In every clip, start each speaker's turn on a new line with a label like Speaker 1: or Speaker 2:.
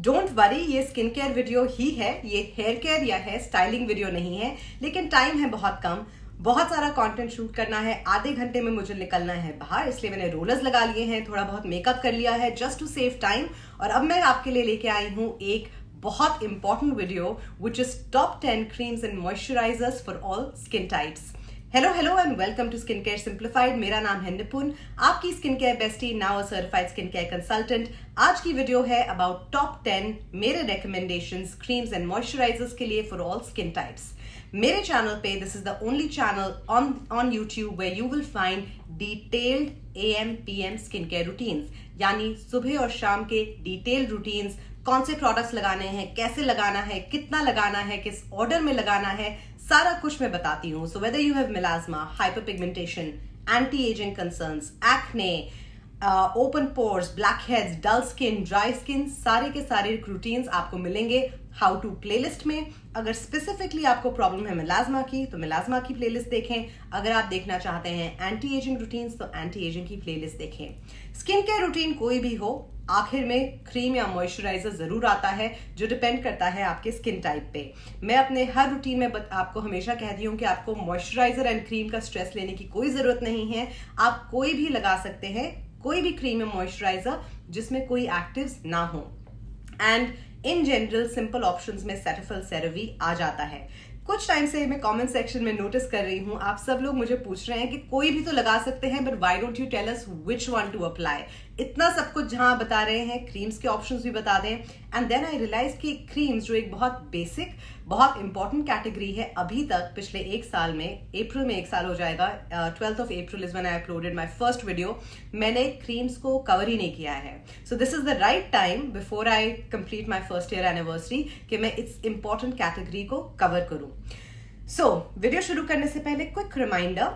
Speaker 1: Don't worry, ये skin care video ही है, ये हेयर केयर या हेयर स्टाइलिंग वीडियो नहीं है। लेकिन टाइम है बहुत कम, बहुत सारा कंटेंट शूट करना है, आधे घंटे में मुझे निकलना है बाहर, इसलिए मैंने रोलर्स लगा लिए हैं, थोड़ा बहुत मेकअप कर लिया है जस्ट टू सेव टाइम। और अब मैं आपके लिए लेके आई हूँ एक बहुत important video which is top 10 creams and moisturisers for all skin types. Hello and welcome to skin care simplified. मेरा नाम है निपुण, आपकी skin care bestie, now a certified skin care consultant. आज की वीडियो है अबाउट टॉप 10 मेरे recommendations creams and moisturisers के लिए फॉर ऑल स्किन टाइप्स। मेरे चैनल पे this is the only channel on YouTube where you will find detailed AM PM skin care routines, यानी सुबह और शाम के डिटेल्ड रूटीन्स, कौन से प्रोडक्ट्स लगाने हैं, कैसे लगाना है, कितना लगाना है, किस ऑर्डर में लगाना है, सारा कुछ मैं बताती हूँ। So whether you have melasma, hyper pigmentation, anti ageing concerns, acne, open pores, black heads, dull skin, dry skin, सारे के सारे रूटीन्स आपको मिलेंगे हाउ टू प्लेलिस्ट में। अगर स्पेसिफिकली आपको प्रॉब्लम है मेलास्मा की तो मेलास्मा की प्लेलिस्ट देखें। अगर आप देखना चाहते हैं एंटी एजिंग रूटीन्स तो एंटी एजिंग की प्लेलिस्ट देखें। स्किन केयर रूटीन कोई भी हो, आखिर में क्रीम या मॉइस्चराइजर जरूर आता है जो डिपेंड करता है आपके स्किन टाइप पे। मैं अपने हर रूटीन में आपको हमेशा कहती हूँ कि आपको मॉइस्चराइजर एंड क्रीम का स्ट्रेस लेने की कोई जरूरत नहीं है। आप कोई भी लगा सकते हैं, कोई भी क्रीम या मॉइस्चराइजर जिसमें कोई एक्टिव्स ना हो। And in general simple options में सेटाफिल, सेरावी आ जाता है। कुछ टाइम से मैं कमेंट सेक्शन में नोटिस कर रही हूँ, आप सब लोग मुझे पूछ रहे हैं कि कोई भी तो लगा सकते हैं, but why don't you tell us which one to apply. इतना सब कुछ जहां बता रहे हैं, क्रीम्स के ऑप्शंस भी बता दें। एंड देन आई रियलाइज कि क्रीम्स जो एक बहुत बेसिक, बहुत इंपॉर्टेंट कैटेगरी है, अभी तक पिछले एक साल में, अप्रैल में एक साल हो जाएगा, 12th of April is when I uploaded my first video, मैंने क्रीम्स को कवर ही नहीं किया है। सो this is the right time before I complete my first year anniversary कि मैं इस इंपॉर्टेंट कैटेगरी को कवर करूं। सो वीडियो शुरू करने से पहले quick reminder,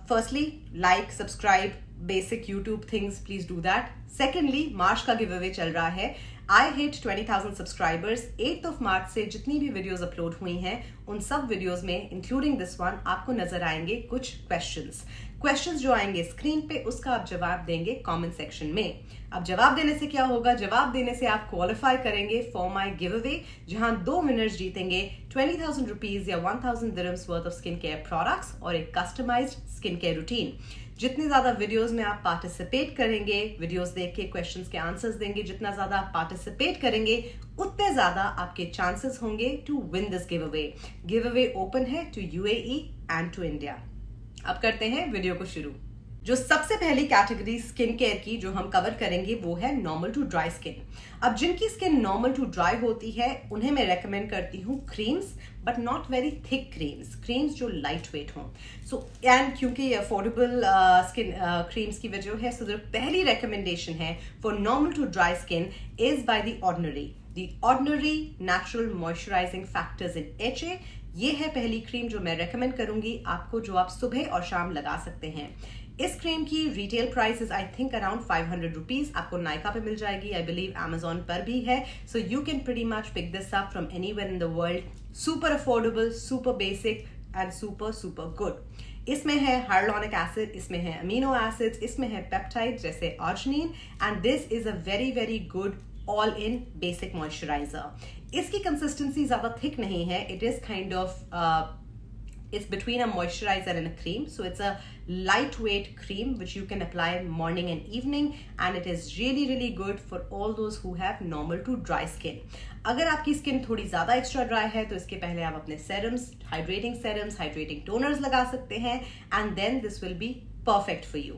Speaker 1: firstly like, subscribe, basic YouTube things, please do that. Secondly, March का गिव अवे चल रहा है। I hit 20,000 subscribers. 8th of March से जितनी भी वीडियोस अपलोड हुई हैं उन सब वीडियोस में, इंक्लूडिंग दिस वन, आपको नजर आएंगे कुछ क्वेश्चंस जो आएंगे स्क्रीन पे, उसका आप जवाब देंगे कमेंट सेक्शन में। अब जवाब देने से क्या होगा? जवाब देने से आप क्वालिफाई करेंगे फॉर माई गिव अवे, जहां 2 विनर्स जीतेंगे 20,000 रुपीज या 1,000 dirhams worth of skin care products और एक कस्टमाइज्ड स्किन केयर रूटीन। जितनी ज्यादा वीडियोस में आप पार्टिसिपेट करेंगे, वीडियोस देख के क्वेश्चंस के आंसर्स देंगे, जितना ज्यादा आप पार्टिसिपेट करेंगे उतने ज्यादा आपके चांसेस होंगे to win this giveaway. Giveaway open है to UAE and to India. अब करते हैं वीडियो को शुरू। जो सबसे पहली कैटेगरी स्किन केयर की जो हम कवर करेंगे वो है नॉर्मल टू ड्राई स्किन। अब जिनकी स्किन नॉर्मल टू ड्राई होती है उन्हें मैं रेकमेंड करती हूँ creams, but not very thick creams जो लाइट वेट हों। सो एंड क्योंकि ये अफोर्डेबल स्किन क्रीम्स की वजह है, सो जो पहली रिकमेंडेशन है for normal to dry skin is by the ordinary natural moisturising factors in HA। ये है पहली क्रीम जो मैं रेकमेंड करूंगी आपको, जो आप सुबह और शाम लगा सकते हैं। इस क्रीम की retail price is I think around 500 rupees. आपको नाइका पे मिल जाएगी, आई बिलीव Amazon पर भी है। So you can pretty much pick this up from anywhere in the world. Super affordable, super basic and super good. इसमें है hyaluronic acid, इसमें है अमीनो एसिड्स, इसमें है पेप्टाइड जैसे arginine, and this is a very good all in basic moisturiser. इसकी consistency ज्यादा thick नहीं है, it is kind of it's between a moisturizer and a cream, so it's a lightweight cream which you can apply morning and evening, and it is really good for all those who have normal to dry skin. अगर आपकी skin थोड़ी ज्यादा extra dry है तो इसके पहले आप अपने सेरम्स, हाइड्रेटिंग टोनर्स लगा सकते हैं, and then this will be perfect for you.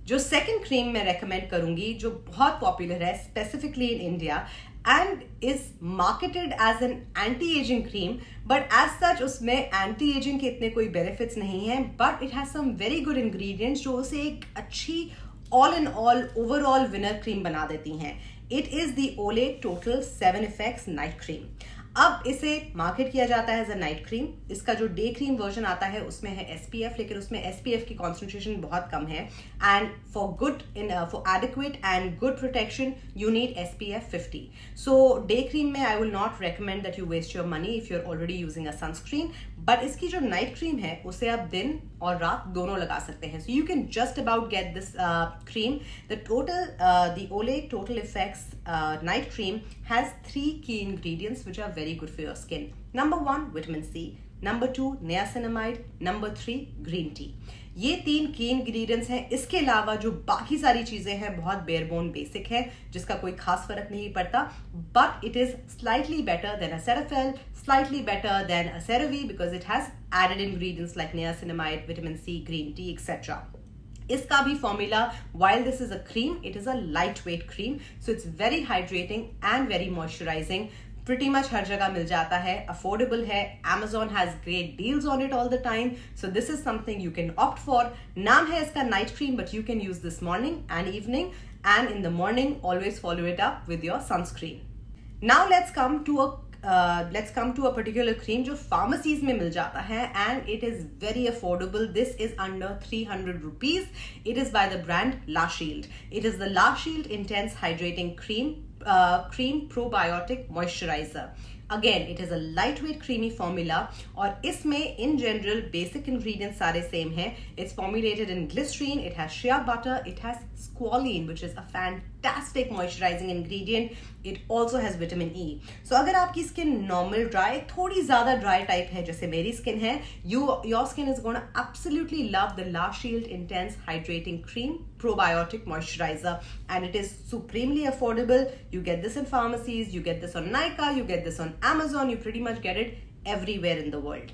Speaker 1: जो सेकंड क्रीम मैं रेकमेंड करूंगी जो बहुत पॉपुलर है specifically in India and is marketed as an anti-aging cream, but as such उसमें anti-aging के इतने कोई benefits नहीं हैं, but it has some very good ingredients जो उसे एक अच्छी all in all overall winner cream बना देती हैं। It is the Olay Total 7 Effects Night Cream। अब इसे मार्केट किया जाता है एज अ नाइट क्रीम। इसका जो डे क्रीम वर्जन आता है उसमें है SPF, लेकिन उसमें SPF की कॉन्सेंट्रेशन बहुत कम है, and for adequate and good protection you need SPF 50। So day cream में I will not recommend that you waste your money if you are already using a sunscreen, but इसकी जो night cream है उसे आप दिन और रात दोनों लगा सकते हैं. So you can just about get this cream. The Olay total effects night cream has 3 key ingredients which are very good for your skin. Number 1, vitamin C. Number 2, niacinamide. Number 3, green tea. ये 3 की ingredients हैं. इसके अलावा जो बाकी सारी चीजें हैं बहुत बेयरबोन बेसिक है, जिसका कोई खास फर्क नहीं पड़ता. But it is slightly better than Cetaphil, slightly better than CeraVe because it has added ingredients like niacinamide, vitamin C, green tea, etc. इसका भी formula, while this is a cream, it is a lightweight cream, so it's very hydrating and very moisturizing. pretty much हर जगह मिल जाता है, affordable है. Amazon has great deals on it all the time, so this is something you can opt for. नाम है इसका night cream, but you can use this morning and evening, and in the morning always follow it up with your sunscreen. Now let's come to a particular cream जो pharmacies में मिल जाता है, and it is very affordable. This is under 300 rupees. It is by the brand La Shield. It is the La Shield Intense Hydrating Cream Probiotic Moisturizer. Again, it is a lightweight creamy formula और इसमें in general basic ingredients सारे same हैं. It's formulated in glycerine, it has shea butter, it has squalene which is a fantastic moisturizing ingredient. It also has vitamin E. So अगर आपकी skin normal dry, थोड़ी ज़्यादा dry type है जैसे मेरी skin है, your skin is going to absolutely love the La Shield Intense Hydrating Cream Probiotic Moisturizer, and it is supremely affordable. You get this in pharmacies, you get this on Nykaa, you get this on Amazon, you pretty much get it everywhere in the world.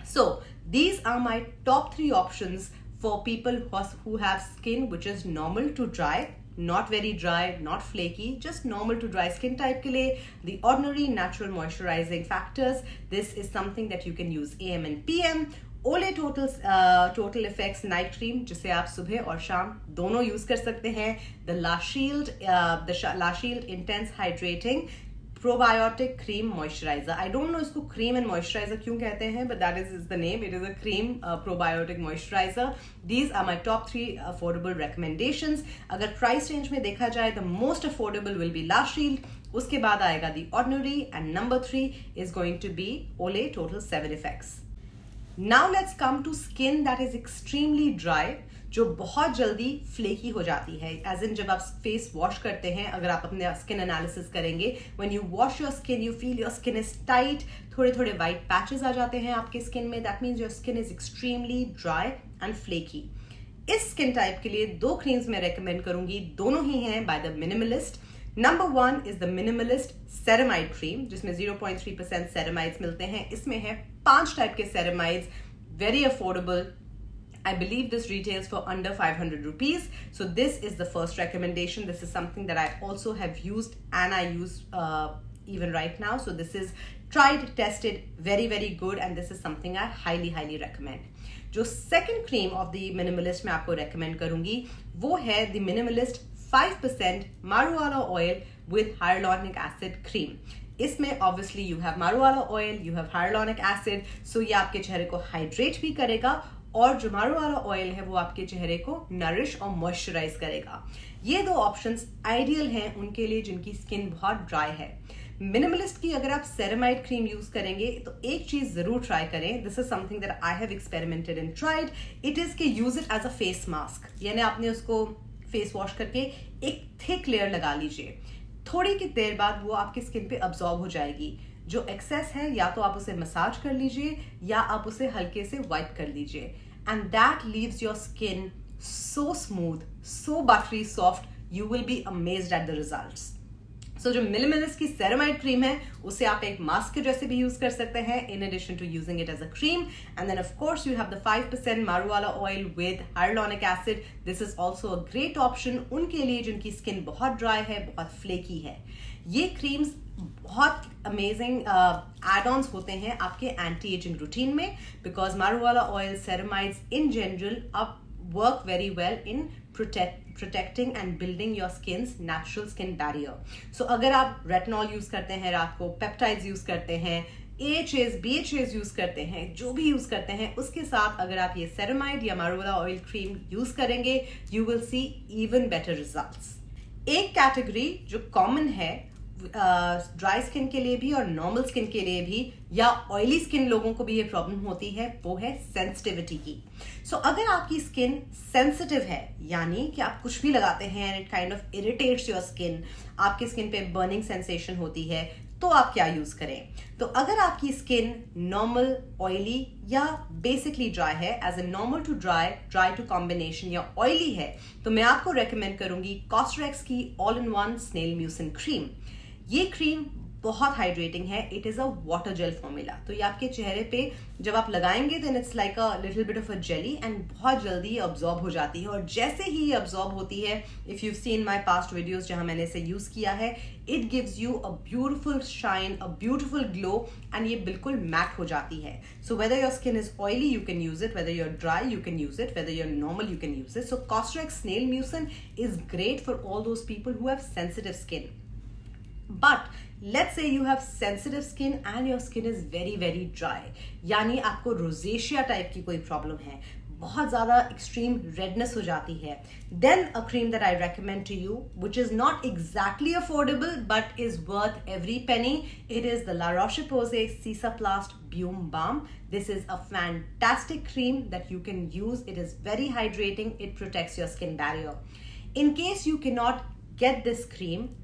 Speaker 1: So these are my top 3 options for people who have skin which is normal to dry, not very dry, not flaky, just normal to dry skin type के लिए the ordinary natural moisturizing factors. This is something that you can use AM and PM. Olay Total Effects Night Cream जिसे आप सुबह और शाम दोनों use कर सकते हैं. The La Shield Intense Hydrating Probiotic Cream Moisturizer. I don't know इसको cream and moisturizer क्यों कहते हैं, but that is the name. It is a cream probiotic moisturizer. These are my top 3 affordable recommendations. अगर price range में देखा जाए, the most affordable will be La Shield. उसके बाद आएगा The Ordinary, and number 3 is going to be Olay Total 7 Effects. Now let's come to skin that is extremely dry, जो बहुत जल्दी फ्लेकी हो जाती है. एज इन जब आप फेस वॉश करते हैं, अगर आप अपने स्किन एनालिसिस करेंगे, when you wash your skin you feel your skin is tight, थोड़े थोड़े वाइट पैचेस आ जाते हैं आपके स्किन में. That means your skin is extremely dry and flaky. इस स्किन टाइप के लिए 2 क्रीम्स मैं रेकमेंड करूंगी, दोनों ही हैं by the minimalist. Number 1 is the Minimalist Ceramide Cream, जिसमें 0.3% ceramides मिलते हैं. इसमें है 5 टाइप के ceramides, very affordable. I believe this retails for under 500 rupees. So this is the first recommendation. This is something that I also have used and I use even right now. So this is tried, tested, very, very good, and this is something I highly, highly recommend. जो second cream of the Minimalist मैं आपको recommend करूंगी, वो है the Minimalist 5% Maruala oil with hyaluronic acid cream. इसमें obviously you have Maruala oil, you have hyaluronic acid, so ये आपके चेहरे को hydrate भी करेगा, और जो Maruala oil है वो आपके चेहरे को nourish और moisturize करेगा. ये 2 options ideal हैं उनके लिए जिनकी skin बहुत dry है. मिनिमलिस्ट की अगर आप सेरेमाइड क्रीम यूज करेंगे तो एक चीज जरूर ट्राई करें. This is something that I have experimented and tried. It is के use it as a face mask, यानी आपने उसको फेस वॉश करके एक थिक लेयर लगा लीजिए. थोड़ी की देर बाद वो आपकी स्किन पे अब्सॉर्ब हो जाएगी. जो एक्सेस है या तो आप उसे मसाज कर लीजिए या आप उसे हल्के से वाइप कर लीजिए, and that leaves your skin so smooth, so buttery soft, you will be amazed at the results. So जो मिनिमलिस्ट की सेरेमाइड क्रीम है उसे आप एक मास्क के जैसे भी यूज कर सकते हैं, in addition to using it as a cream. And then of course you have the 5% marula oil with hyaluronic acid. This is also a great option उनके लिए जिनकी स्किन बहुत ड्राई है, बहुत फ्लेकी है. ये क्रीम्स बहुत अमेजिंग एड-ऑन्स होते हैं आपके एंटी एजिंग रूटीन में, बिकॉज मारूवाला ऑयल, सेरेमाइड्स इन जनरल अब work very well in protecting and building your skin's natural skin barrier. So अगर आप retinol यूज करते हैं रात को, peptides यूज करते हैं, AHAs, BHAs यूज करते हैं, जो भी यूज करते हैं, उसके साथ अगर आप ये ceramide या maruvala oil cream यूज करेंगे, you will see even better results. एक कैटेगरी जो कॉमन है ड्राई स्किन के लिए भी और नॉर्मल स्किन के लिए भी, या ऑयली स्किन लोगों को भी ये प्रॉब्लम होती है, वो है सेंसिटिविटी की। सो अगर आपकी स्किन सेंसिटिव है, यानी कि आप कुछ भी लगाते हैं and it kind of irritates your skin, आपकी स्किन पे बर्निंग सेंसेशन होती है, तो आप क्या यूज करें? तो अगर आपकी स्किन नॉर्मल, ऑयली या बेसिकली ड्राई है, as a normal to dry, dry to combination या ऑयली है, तो मैं आपको रेकमेंड करूंगी कॉस्ट्रेक्स की all in one snail mucin cream. ये क्रीम बहुत हाइड्रेटिंग है, it is a water gel formula. तो ये आपके चेहरे पे जब आप लगाएंगे then it's like a little bit of a jelly and बहुत जल्दी ये अब्जॉर्ब हो जाती है। और जैसे ही ये अब्जॉर्ब होती है, if you seen my past videos जहां मैंने इसे यूज किया है, it gives you a beautiful shine, a beautiful glow, and ये बिल्कुल मैट हो जाती है। So whether your skin is oily you can use it, whether you're dry you can use it, whether you're normal you can use it. So Cosrx snail mucin is great for all those people who have sensitive skin. But let's say you have sensitive skin and your skin is very dry, यानी आपको rosacea type की कोई problem है, बहुत ज्यादा extreme redness हो जाती है, then a cream that I recommend to you, which is not exactly affordable but is worth every penny, it is the La Roche-Posay Cicaplast Bloom Balm. This is a fantastic cream that you can use. It is very hydrating. It protects your skin barrier. In case you cannot get this cream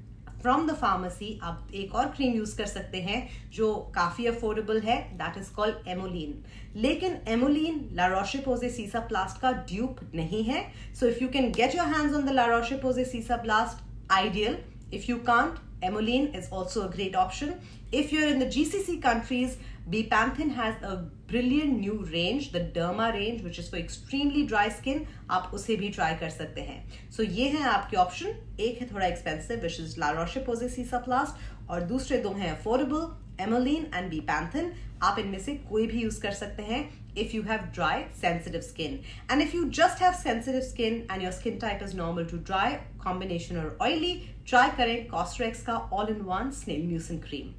Speaker 1: from the pharmacy, आप एक और cream use कर सकते हैं जो काफी affordable है, that is called एमोलिन। लेकिन एमोलिन ला रोशे-पोज़े सीसाप्लास्ट का ड्यूप नहीं है। So if you can get your hands on the La Roche Posay Cicaplast, ideal. If you can't, Emolene is also a great option. If you're in the GCC countries, Bepanthen has a brilliant new range, the Derma range, which is for extremely dry skin. आप उसे भी try कर सकते हैं। So ये हैं आपके option. एक है थोड़ा expensive, which is La Roche-Posay Cicaplast, और दूसरे दो हैं अफोर्डेबल, एमोलिन एंड Bepanthen। आप इनमें से कोई भी यूज कर सकते हैं if you have dry sensitive skin. And if you just have sensitive skin and your skin type is normal to dry, combination or oily, try करें Cosrx का all-in-one snail mucin cream.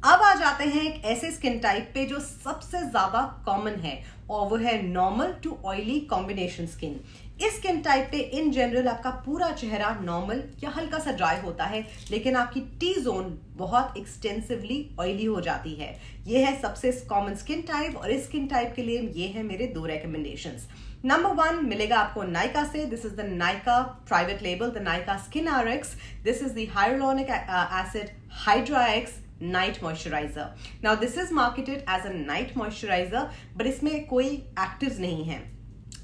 Speaker 1: अब आ जाते हैं एक ऐसे स्किन टाइप पे जो सबसे ज्यादा कॉमन है, और वो है normal to oily combination skin. इस स्किन टाइप पे इन जनरल आपका पूरा चेहरा नॉर्मल या हल्का सा ड्राई होता है, लेकिन आपकी टी जोन बहुत एक्सटेंसिवली ऑयली हो जाती है। ये है सबसे कॉमन स्किन टाइप, और इस स्किन टाइप के लिए ये है मेरे दो रेकमेंडेशंस। नंबर 1 मिलेगा आपको नाइका से। This is the Nykaa private label, the Nykaa skin RX. This is the hyaluronic acid Hydra X night moisturizer. Now this is marketed as a night moisturizer, but इसमें कोई actives नहीं है.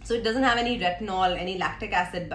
Speaker 1: So it doesn't have any retinol, any lactic acid,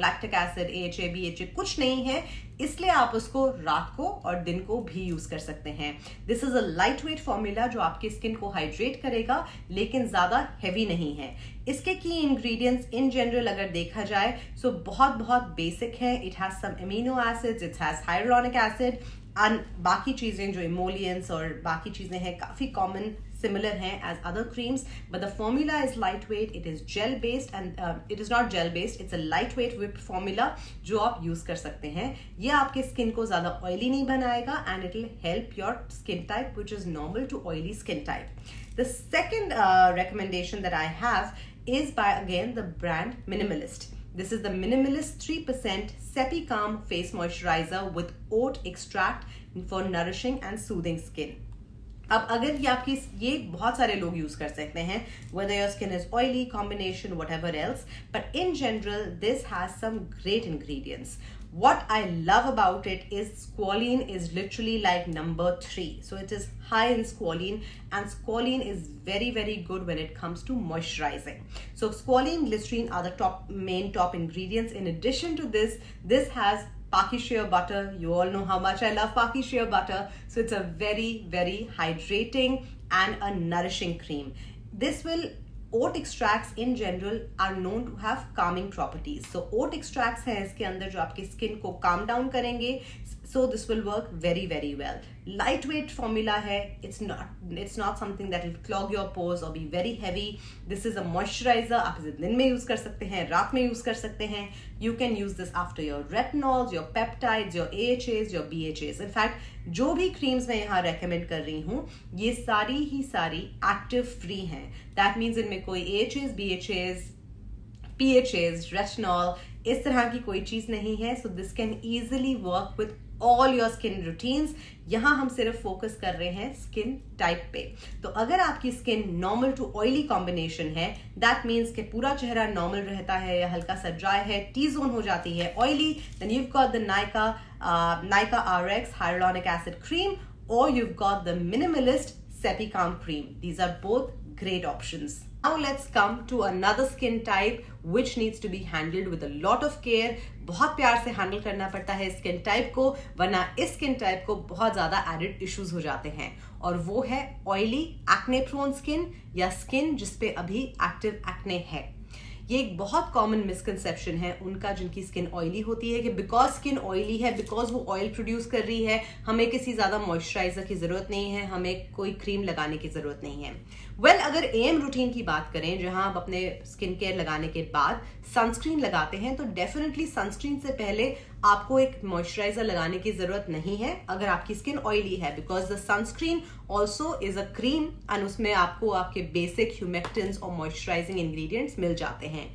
Speaker 1: lactic acid, AHA, BHA, कुछ नहीं है, इसलिए आप उसको रात को और दिन को भी यूज कर सकते हैं। This is a light weight formula जो आपकी स्किन को हाइड्रेट करेगा, लेकिन ज्यादा हैवी नहीं है। इसके की इंग्रेडिएंट्स इन जनरल अगर देखा जाए सो बहुत बेसिक है। It has some amino acids, it has hyaluronic acid, and बाकी चीजें जो इमोलियंस और बाकी चीजें हैं काफी कॉमन similar हैं as other creams, but the formula is lightweight, it is gel based, and it is not gel based, it's a lightweight whipped formula जो आप use कर सकते हैं। ये आपके skin को ज़्यादा oily नहीं बनाएगा, and it will help your skin type which is normal to oily skin type. The second recommendation that I have is by again the brand Minimalist. This is the Minimalist 3% Sepi Calm Face Moisturizer with oat extract for nourishing and soothing skin. अब अगर ये बहुत सारे लोग use कर सकते हैं, whether your skin is oily, combination, whatever else, but in general this has some great ingredients. What I love about it is squalene is literally like number 3. So it is high in squalene, and squalene is very good when it comes to moisturizing. So squalene, glycerine are the main top ingredients. In addition to this has Paki shea butter. You all know how much I love Paki shea butter. So it's a very hydrating and a nourishing cream. Oat extracts in general are known to have calming properties. So oat extracts हैं इसके अंदर जो आपकी skin को calm down करेंगे. So this will work very well. Lightweight formula है. It's not something that will clog your pores or be very heavy. This is a moisturizer. आप इसे दिन में यूज कर सकते हैं, रात में यूज कर सकते हैं. You can use this after your retinols, your peptides, your AHAs, your BHAs. In fact, जो भी क्रीम्स मैं यहाँ रेकमेंड कर रही हूँ ये सारी एक्टिव फ्री हैं. That means इनमें कोई AHAs, BHAs, PHAs, retinol, इस तरह की कोई चीज नहीं है. So this can easily work with all your skin routines. यहाँ हम सिर्फ फोकस कर रहे हैं स्किन टाइप पे. तो अगर आपकी skin normal to oily combination है, दैट मीन्स कि पूरा चेहरा नॉर्मल रहता है या हल्का सा ड्राई है, टी जोन हो जाती है oily, then you've got the Nykaa RX hyaluronic acid cream, or you've got the minimalist Cepicam cream. These are both great options. Now let's come to another skin type which needs to be handled with a lot of care. बहुत प्यार से handle करना पड़ता है skin type को, वरना इस skin type को बहुत ज्यादा एडिड इश्यूज हो जाते हैं, और वो है ऑयली एक्ने प्रोन स्किन या स्किन जिसपे अभी एक्टिव एक्ने है. ये एक बहुत कॉमन मिसकंसेप्शन है उनका जिनकी स्किन ऑयली होती है कि बिकॉज स्किन ऑयली है, बिकॉज वो ऑयल प्रोड्यूस कर रही है, हमें किसी ज्यादा मॉइस्चराइजर की जरूरत नहीं है, हमें कोई क्रीम लगाने की जरूरत नहीं है. अगर AM रूटीन की बात करें जहां आप अपने स्किन केयर लगाने के बाद सनस्क्रीन लगाते हैं, तो डेफिनेटली सनस्क्रीन से पहले आपको एक मॉइस्चराइजर लगाने की जरूरत नहीं है अगर आपकी स्किन ऑयली है, because the sunscreen also is a cream and उसमें आपको आपके बेसिक ह्यूमेक्टेंट्स और मॉइस्चराइजिंग इंग्रेडिएंट्स मिल जाते हैं.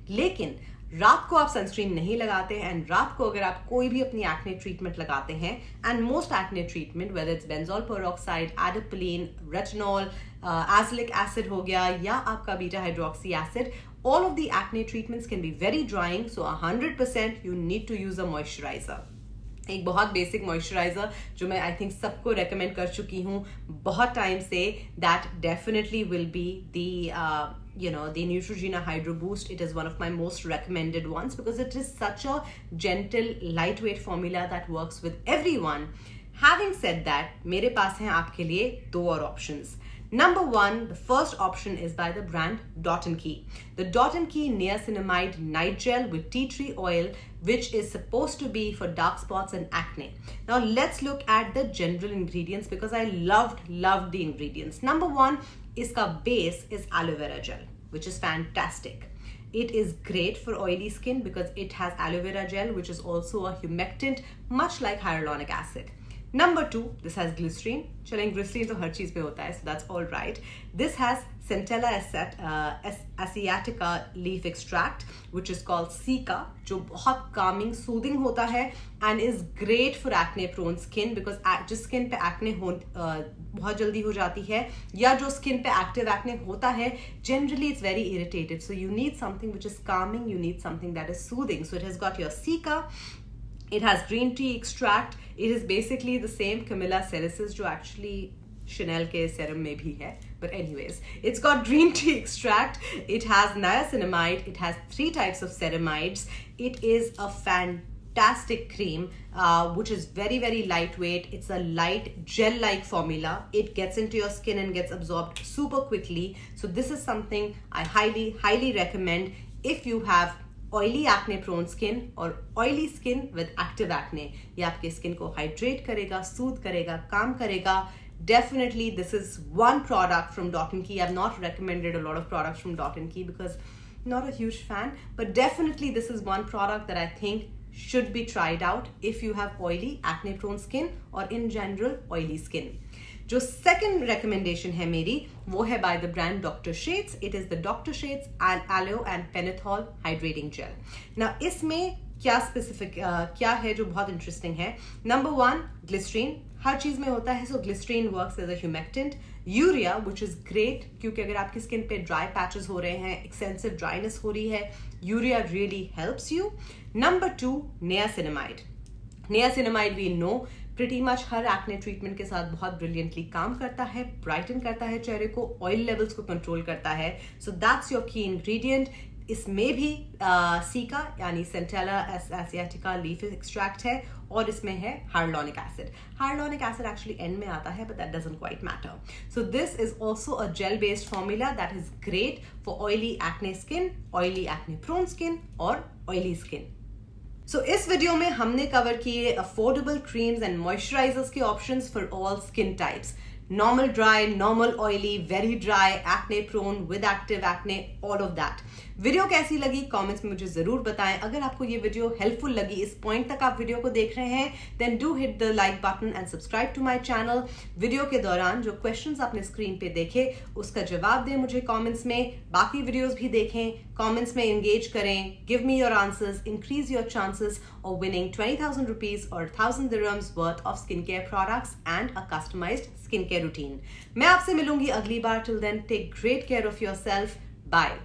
Speaker 1: लेकिन रात को आप सनस्क्रीन नहीं लगाते हैं, एंड रात को अगर आप कोई भी अपनी एक्ने ट्रीटमेंट लगाते हैं, and most acne treatment whether it's benzoyl peroxide, adapalene, retinol, salicylic acid हो गया या आपका beta hydroxy acid, all of the acne treatments can be very drying, so 100% you need to use a moisturizer. एक बहुत basic moisturiser जो मैं I think सबको recommend कर चुकी हूँ बहुत टाइम से, that definitely will be the Neutrogena Hydro Boost. It is one of my most recommended ones because it is such a gentle, lightweight formula that works with everyone. Having said that, मेरे पास हैं आपके लिए दो और options. Number one, the first option is by the brand Dot & Key. The Dot & Key Niacinamide Night Gel with tea tree oil, which is supposed to be for dark spots and acne. Now let's look at the general ingredients because I loved the ingredients. Number one, iska base is aloe vera gel, which is fantastic. It is great for oily skin because it has aloe vera gel, which is also a humectant, much like hyaluronic acid. Number two, this has glycerine. चलें, glycerine तो हर चीज पे होता है, so that's all right. This has Centella asiatica leaf extract, which is called Cica, जो बहुत calming, soothing होता है and is great for acne prone skin because जिस skin पे acne बहुत जल्दी हो जाती है या जो skin पे active acne होता है, generally it's very irritated. So you need something which is calming, you need something that is soothing. So it has got your Cica. It has green tea extract. It is basically the same Camilla salicis जो actually Chanel के serum में भी है. But anyways, it's got green tea extract. It has niacinamide. It has 3 types of ceramides. It is a fantastic cream which is very, very lightweight. It's a light gel-like formula. It gets into your skin and gets absorbed super quickly. So this is something I highly recommend if you have oily acne prone skin और oily skin with active acne. ये आपके skin को hydrate करेगा, सूद करेगा, काम करेगा. Definitely this is one product from Dot & Key. I've not recommended a lot of products from Dot & Key because I'm not a huge fan, but definitely this is one product that I think should be tried out if you have oily acne prone skin or in general oily skin. जो second recommendation है मेरी वो है by the brand Dr. Shades. It is the Dr. Shades Aloe and Pentothal Hydrating Gel. Now इसमें क्या है जो बहुत इंटरेस्टिंग है. नंबर वन, ग्लिसरीन हर चीज में होता है, so glycerin works as a humectant. Urea which is great क्योंकि अगर आपकी स्किन पे ड्राई पैचेस हो रहे हैं, एक्सटेंसिव ड्राइनेस हो रही है, urea really helps you. Number two, niacinamide. Niacinamide we know pretty much हर एक्ने ट्रीटमेंट के साथ बहुत ब्रिलियंटली काम करता है, ब्राइटन करता है चेहरे को, ऑयल लेवल्स को कंट्रोल करता है. सो दैट्स योर की इंग्रेडिएंट. इसमें भी सीका यानी सेंटेला एसियाटिका लीफ एक्सट्रैक्ट है और इसमें है hyaluronic acid. Hyaluronic acid actually end में आता है, but that doesn't quite matter. So this is also a gel based formula that is great for oily acne skin, oily acne prone skin और oily skin. So इस video में हमने cover किए affordable creams and moisturisers के options for all skin types. Normal dry, normal oily, very dry, acne prone, with active acne, all of that. Video कैसी लगी comments में मुझे जरूर बताएं. अगर आपको ये वीडियो हेल्पफुल लगी, इस पॉइंट तक आप वीडियो को देख रहे हैं, then do hit the like button and subscribe to my channel. Video के दौरान जो क्वेश्चंस आपने स्क्रीन पे देखे उसका जवाब दें मुझे कमेंट्स में. बाकी वीडियोस भी देखें, कमेंट्स में एंगेज करें, give me your answers, increase your chances of winning 20,000 rupees और 1,000 dirhams worth of skin care products and a customised skin care routine. मैं आपसे मिलूंगी अगली बार। Till then take great care of yourself. Bye.